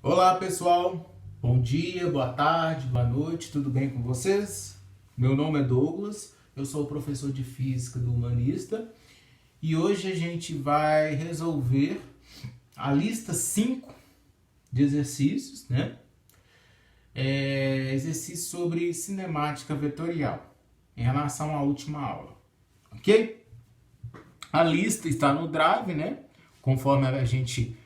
Olá pessoal, bom dia, boa tarde, boa noite, tudo bem com vocês? Meu nome é Douglas, eu sou professor de Física do Humanista e hoje a gente vai resolver a lista 5 de exercícios, né? Exercício sobre cinemática vetorial, em relação à última aula, ok? A lista está no Drive, né? Conforme a gente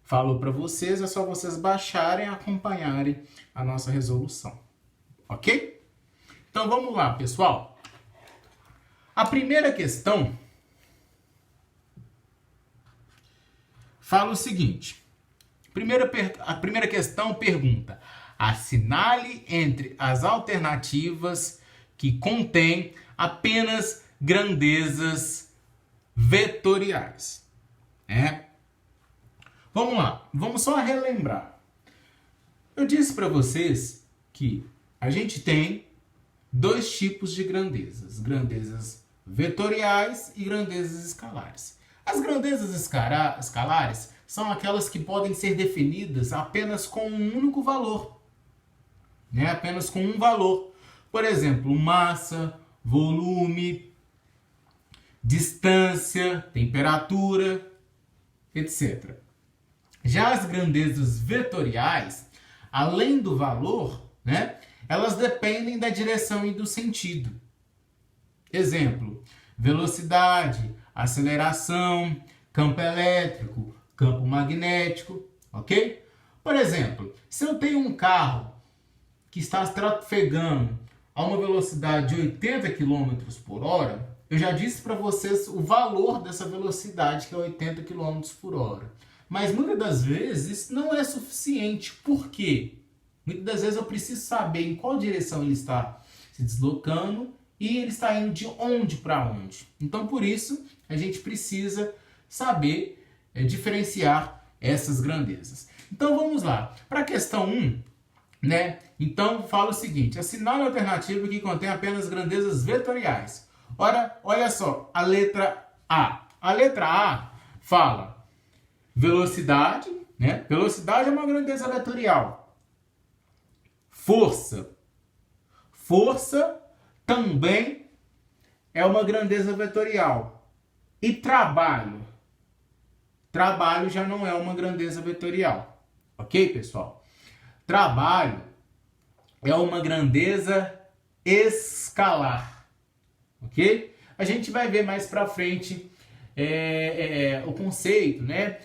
falou para vocês, é só vocês baixarem e acompanharem a nossa resolução, ok? Então vamos lá, pessoal. A primeira questão fala o seguinte. A primeira questão pergunta: assinale entre as alternativas que contêm apenas grandezas vetoriais. Vamos lá, vamos só relembrar. Eu disse para vocês que a gente tem dois tipos de grandezas: grandezas vetoriais e grandezas escalares. As grandezas escalares são aquelas que podem ser definidas apenas com um único valor, né? Apenas com um valor. Por exemplo, massa, volume, distância, temperatura, etc. Já as grandezas vetoriais, além do valor, né, elas dependem da direção e do sentido. Exemplo: velocidade, aceleração, campo elétrico, campo magnético, ok? Por exemplo, se eu tenho um carro que está trafegando a uma velocidade de 80 km por hora, eu já disse para vocês o valor dessa velocidade, que é 80 km por hora. Mas muitas das vezes isso não é suficiente. Por quê? Muitas das vezes eu preciso saber em qual direção ele está se deslocando e ele está indo de onde para onde. Então, por isso, a gente precisa saber diferenciar essas grandezas. Então, vamos lá. Para a questão 1, né? Então, fala o seguinte: assinale a alternativa que contém apenas grandezas vetoriais. Ora, olha só, a letra A. A letra A fala velocidade, né? Velocidade é uma grandeza vetorial. Força. Força também é uma grandeza vetorial. E trabalho. Trabalho já não é uma grandeza vetorial. Ok, pessoal? Trabalho é uma grandeza escalar. Ok? A gente vai ver mais pra frente o conceito, né?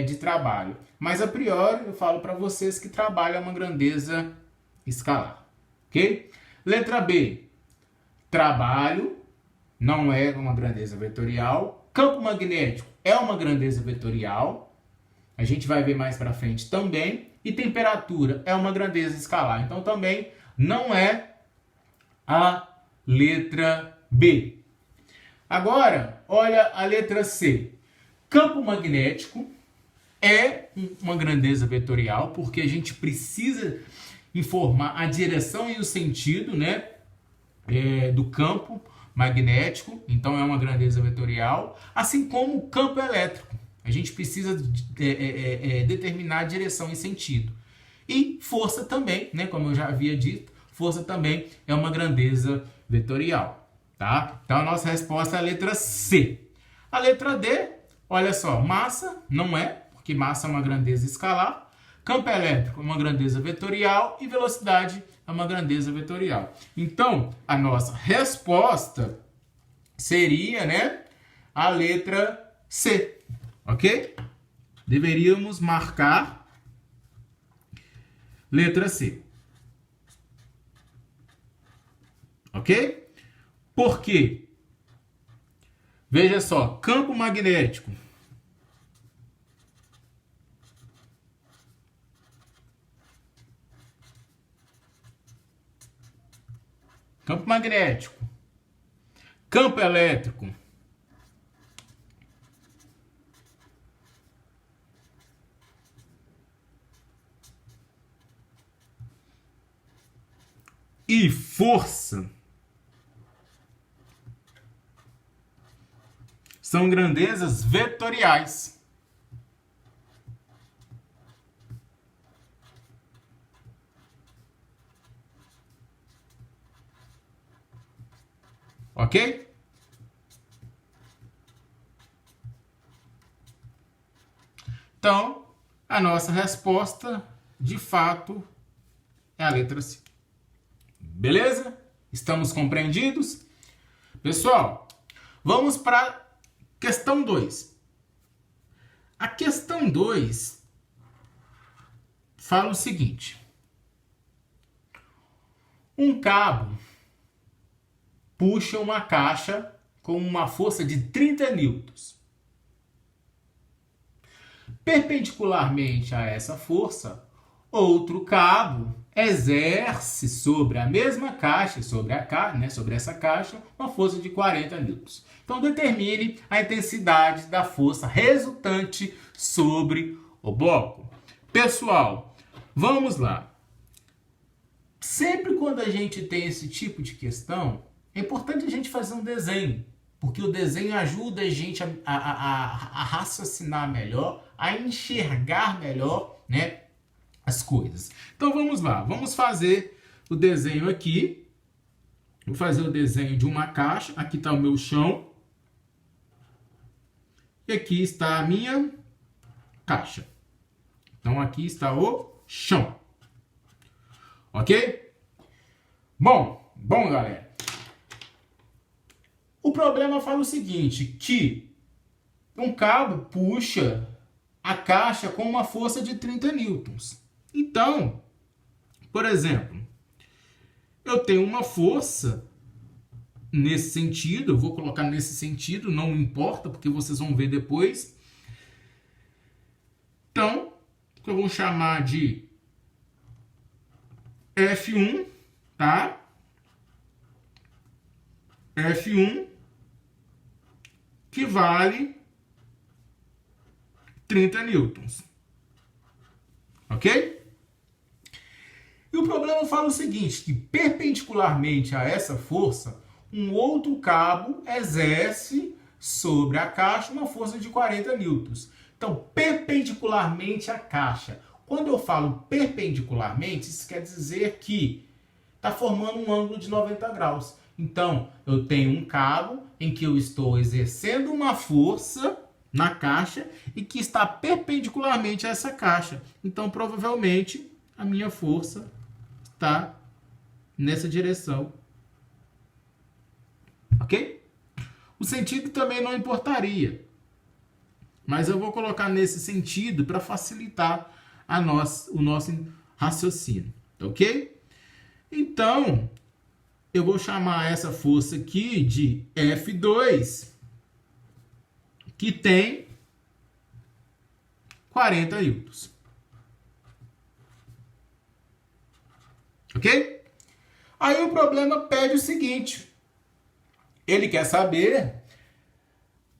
De trabalho. Mas a priori eu falo para vocês que trabalho é uma grandeza escalar, ok? Letra B, trabalho não é uma grandeza vetorial. Campo magnético é uma grandeza vetorial. A gente vai ver mais para frente também. E temperatura é uma grandeza escalar. Então também não é a letra B. Agora, olha a letra C. Campo magnético é uma grandeza vetorial, porque a gente precisa informar a direção e o sentido, né, do campo magnético. Então é uma grandeza vetorial. Assim como o campo elétrico. A gente precisa determinar a direção e sentido. E força também, né, como eu já havia dito, força também é uma grandeza vetorial. Tá? Então a nossa resposta é a letra C. A letra D, olha só, massa não é, porque massa é uma grandeza escalar. Campo elétrico é uma grandeza vetorial e velocidade é uma grandeza vetorial. Então, a nossa resposta seria, né, a letra C, ok? Deveríamos marcar letra C. Ok? Por quê? Veja só, campo magnético. Campo magnético. Campo elétrico. E força são grandezas vetoriais. Ok? Então, a nossa resposta, de fato, é a letra C. Beleza? Estamos compreendidos? Pessoal, vamos para a questão 2. A questão 2 fala o seguinte. Um cabo puxa uma caixa com uma força de 30 newtons. Perpendicularmente a essa força, outro cabo exerce sobre a mesma caixa, sobre essa caixa, uma força de 40 newtons. Então determine a intensidade da força resultante sobre o bloco. Pessoal, vamos lá. Sempre quando a gente tem esse tipo de questão, é importante a gente fazer um desenho, porque o desenho ajuda a gente a raciocinar melhor, a enxergar melhor, né, as coisas. Então vamos lá, vamos fazer o desenho aqui. Vou fazer o desenho de uma caixa. Aqui está o meu chão. E aqui está a minha caixa. Então aqui está o chão. Ok? Bom, galera. O problema fala o seguinte, que um cabo puxa a caixa com uma força de 30 newtons. Então, por exemplo, eu tenho uma força nesse sentido, eu vou colocar nesse sentido, não importa, porque vocês vão ver depois. Então, eu vou chamar de F1, tá? F1 que vale 30 newtons. Ok? E o problema fala o seguinte, que perpendicularmente a essa força, um outro cabo exerce sobre a caixa uma força de 40 newtons. Então, perpendicularmente à caixa. Quando eu falo perpendicularmente, isso quer dizer que está formando um ângulo de 90 graus. Então, eu tenho um cabo em que eu estou exercendo uma força na caixa e que está perpendicularmente a essa caixa. Então, provavelmente, a minha força está nessa direção. Ok? O sentido também não importaria. Mas eu vou colocar nesse sentido para facilitar o nosso raciocínio. Ok? Então, eu vou chamar essa força aqui de F2, que tem 40 newtons. Ok? Aí o problema pede o seguinte. Ele quer saber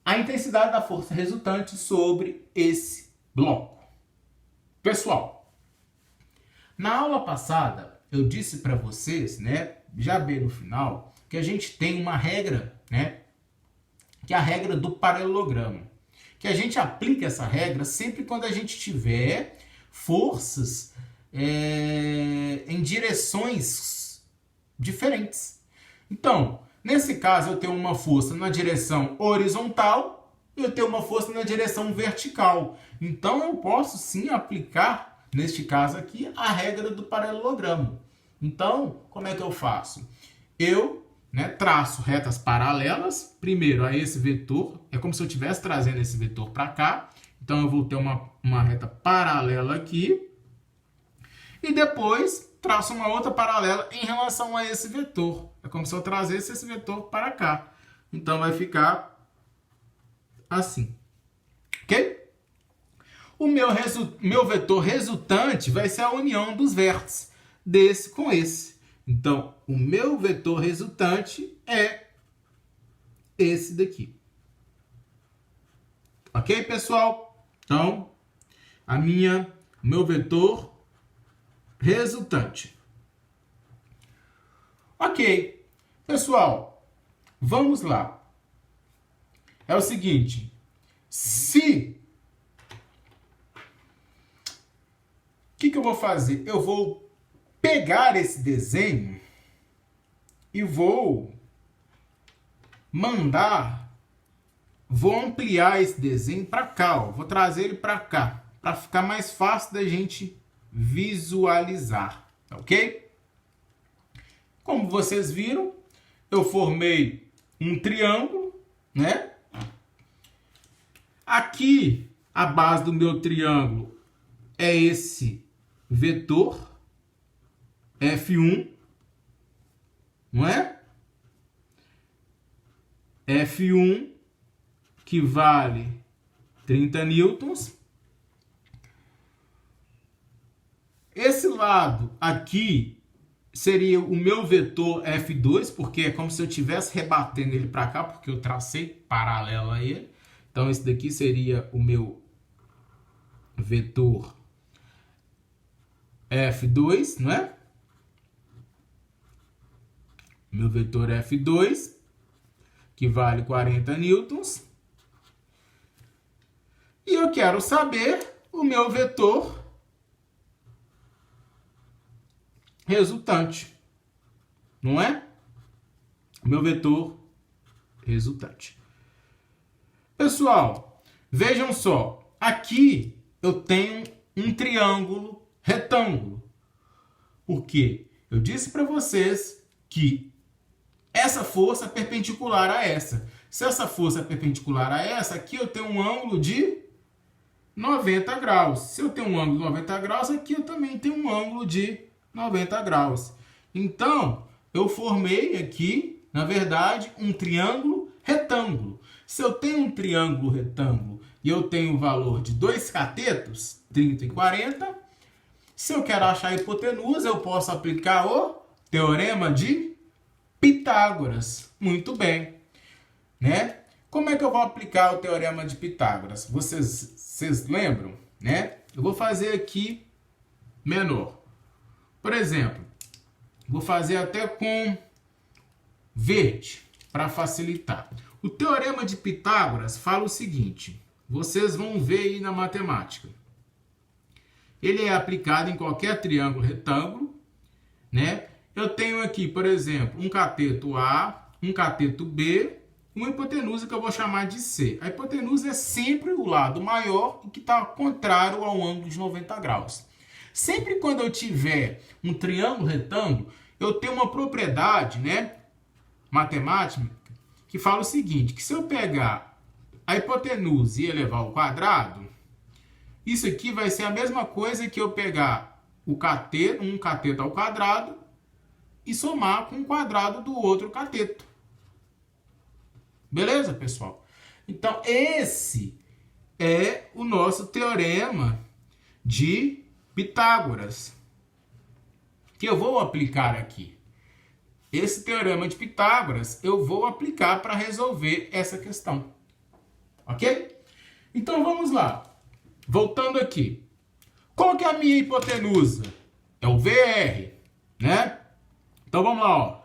a intensidade da força resultante sobre esse bloco. Pessoal, na aula passada eu disse para vocês, né, já bem no final, que a gente tem uma regra, né, que é a regra do paralelogramo. Que a gente aplica essa regra sempre quando a gente tiver forças em direções diferentes. Então, nesse caso eu tenho uma força na direção horizontal e eu tenho uma força na direção vertical. Então eu posso sim aplicar, neste caso aqui, a regra do paralelogramo. Então, como é que eu faço? Eu traço retas paralelas, primeiro a esse vetor, é como se eu estivesse trazendo esse vetor para cá. Então eu vou ter uma reta paralela aqui. E depois traço uma outra paralela em relação a esse vetor. É como se eu trazesse esse vetor para cá. Então vai ficar assim. Ok? O meu vetor resultante vai ser a união dos vértices desse com esse. Então, o meu vetor resultante é esse daqui. Ok, pessoal? Então, meu vetor resultante. Ok, pessoal, vamos lá. É o seguinte, o que eu vou fazer? Eu vou pegar esse desenho e vou vou ampliar esse desenho para cá, ó. Vou trazer ele para cá, para ficar mais fácil da gente visualizar, ok? Como vocês viram, eu formei um triângulo, né? Aqui, a base do meu triângulo é esse vetor F1, não é? F1 que vale 30 newtons. Esse lado aqui seria o meu vetor F2, porque é como se eu estivesse rebatendo ele para cá, porque eu tracei paralelo a ele. Então, esse daqui seria o meu vetor F2, não é? Meu vetor F2, que vale 40 newtons. E eu quero saber o meu vetor resultante, não é? Meu vetor resultante. Pessoal, vejam só. Aqui eu tenho um triângulo retângulo. Por quê? Eu disse para vocês que essa força é perpendicular a essa. Se essa força é perpendicular a essa, aqui eu tenho um ângulo de 90 graus. Se eu tenho um ângulo de 90 graus, aqui eu também tenho um ângulo de 90 graus. Então, eu formei aqui, na verdade, um triângulo retângulo. Se eu tenho um triângulo retângulo e eu tenho o valor de 2 catetos, 30 e 40, se eu quero achar a hipotenusa, eu posso aplicar o teorema de Pitágoras. Muito bem, né? Como é que eu vou aplicar o teorema de Pitágoras? Vocês lembram, né? Eu vou fazer aqui menor. Por exemplo, vou fazer até com verde, para facilitar. O teorema de Pitágoras fala o seguinte, vocês vão ver aí na matemática. Ele é aplicado em qualquer triângulo retângulo, né? Eu tenho aqui, por exemplo, um cateto A, um cateto B, uma hipotenusa que eu vou chamar de C. A hipotenusa é sempre o lado maior e que está contrário ao ângulo de 90 graus. Sempre quando eu tiver um triângulo retângulo, eu tenho uma propriedade, né, matemática, que fala o seguinte, que se eu pegar a hipotenusa e elevar ao quadrado, isso aqui vai ser a mesma coisa que eu pegar um cateto ao quadrado e somar com o quadrado do outro cateto. Beleza, pessoal? Então, esse é o nosso teorema de Pitágoras, que eu vou aplicar aqui. Esse teorema de Pitágoras eu vou aplicar para resolver essa questão. Ok? Então, vamos lá. Voltando aqui. Qual que é a minha hipotenusa? É o VR, né? Então, vamos lá, ó.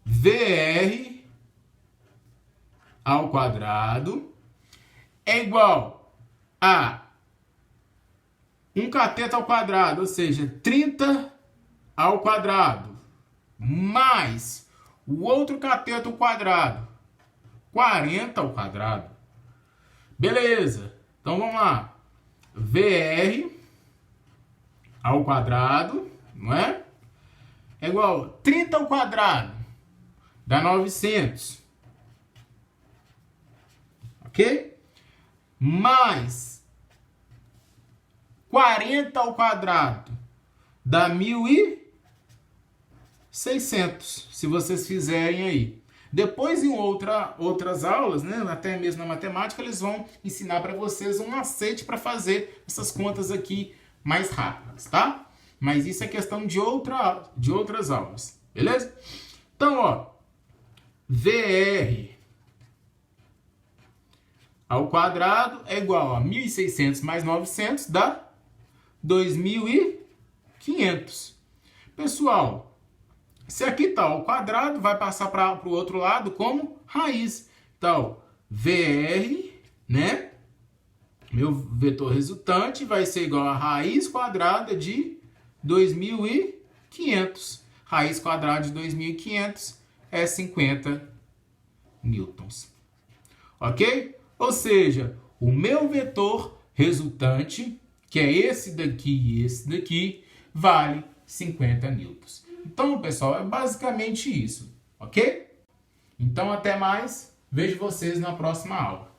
VR ao quadrado é igual a um cateto ao quadrado, ou seja, 30 ao quadrado, mais o outro cateto ao quadrado, 40 ao quadrado. Beleza. Então, vamos lá. VR ao quadrado, não é? É igual a 30 ao quadrado, dá 900. Ok? Mais 40 ao quadrado dá 1.600, se vocês fizerem aí. Depois, em outras aulas, né, até mesmo na matemática, eles vão ensinar para vocês um macete para fazer essas contas aqui mais rápidas, tá? Mas isso é questão de outras aulas, beleza? Então, ó, VR ao quadrado é igual a 1.600 mais 900 dá 2.500. Pessoal, se aqui está ao quadrado, vai passar para o outro lado como raiz. Então, VR, né? Meu vetor resultante vai ser igual a raiz quadrada de 2.500. Raiz quadrada de 2.500 é 50 newtons. Ok? Ou seja, o meu vetor resultante, que é esse daqui e esse daqui, vale 50 newtons. Então, pessoal, é basicamente isso. Ok? Então, até mais. Vejo vocês na próxima aula.